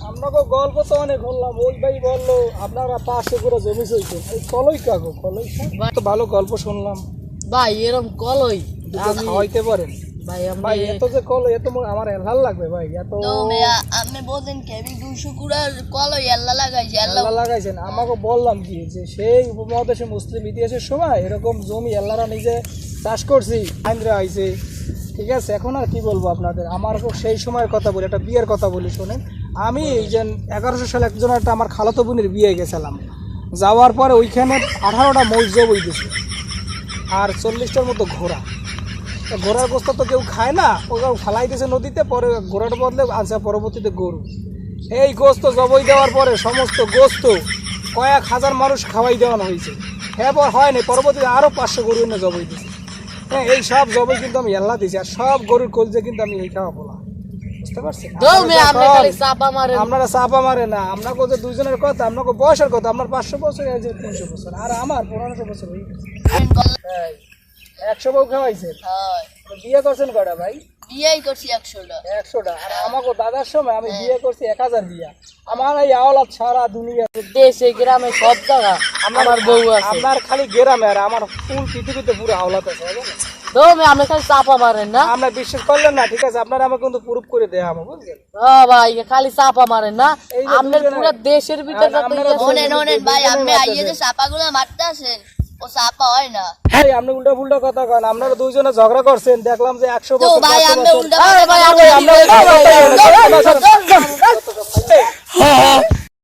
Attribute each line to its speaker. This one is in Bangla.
Speaker 1: আপনাকে গল্প তো অনেক বললাম, ওই ভাই বললো আপনারা 500 করে জমি চলছে, এই কলই কাকো কলই তো ভালো গল্প শুনলাম
Speaker 2: ভাই এরকম কলই
Speaker 1: দুটো খাওয়াইতে পারেন
Speaker 2: ভাই
Speaker 1: ভাই। এত যে কল এত আমার ভাল লাগবে ভাই, এত
Speaker 3: আপনি বলতেন কেবি 200 কুড়ার কলই আল্লাহ লাগাইছে
Speaker 1: আল্লাহ লাগাইছেন। আমাকে বললাম কি যে সেই উপমহাদেশে মুসলিম ইতিহাসের সময় এরকম জমি আল্লাহরা নিজে চাষ করছি, আইনরা আইছে, ঠিক আছে। এখন আর কি বলবো আপনাদের, আমার সেই সময়ের কথা বলি, একটা বিয়ের কথা বলি শোনেন। আমি এই যে 1100 সালে একজন একটা আমার খালাতো বোনের বিয়ে গেছিলাম, যাওয়ার পরে ওইখানে 18টা মহিষ বইতেছে আর 40টার মতো ঘোড়া। ঘোড়ার গোস্ত তো কেউ খায় না, ওরা ফালাই দিয়েছে নদীতে, পরে ঘোড়ার বদলে আছে পরবর্তীতে গরু। এই গোস্ত জবই দেওয়ার পরে সমস্ত গোস্ত কয়েক হাজার মানুষ খাওয়াই দেওয়ানো হয়েছে, হ্যাঁ হয়নি, পরবর্তীতে আরও 500 গরু এনে জবই দিয়েছে। হ্যাঁ, এই সব জবই কিন্তু আমি আল্লাহ দিয়েছি, আর সব গরুর কলজে কিন্তু আমি এই খাওয়া বলা, বুঝতে পারছেন? আপনারা চাপা মারে না, আপনাকে যে দুইজনের কথা, আপনাকে বয়সের কথা, আপনার 500 বছর আছে, 300 বছর, আর আমার 1500 বছর হয়ে গেছে। 100 বউ খাওয়াইছে। বিয়ে করছেন কটা ভাই?
Speaker 3: বিয়েই করছি 100টা।
Speaker 1: 100টা। আর আমাকে দাদার সময় আমি বিয়ে করছি 1000 বিয়া। আমার এই আওলাদ সারা দুনিয়া
Speaker 2: দেশে গ্রামে সব জায়গা আমার বউ আছে।
Speaker 1: আপনার খালি গ্রামে, আর আমার ফুল পৃথিবীতে পুরো আওলাদ আছে।
Speaker 2: আপনি খালি চাপা মারেন না,
Speaker 1: আপনার বিশ্বাস করলেন না, ঠিক আছে, আপনারা আমাকে কিন্তু প্রুফ করে দেয়া হবে, বুঝলেন?
Speaker 2: ভাই খালি চাপা মারেন না, আপনার পুরো দেশের ভিতরে
Speaker 3: ওনেন ভাই, আপনি আইয়ে যে চাপাগুলো মারতে আসেন, ও চাপা হয় না।
Speaker 1: হ্যাঁ, আপনি উল্টা পুল্টা কথা কন। আপনারা দুইজনে ঝগড়া করছেন, দেখলাম যে 100
Speaker 3: তো
Speaker 1: বছর
Speaker 3: ভাই আপনি উল্টা
Speaker 2: ভাই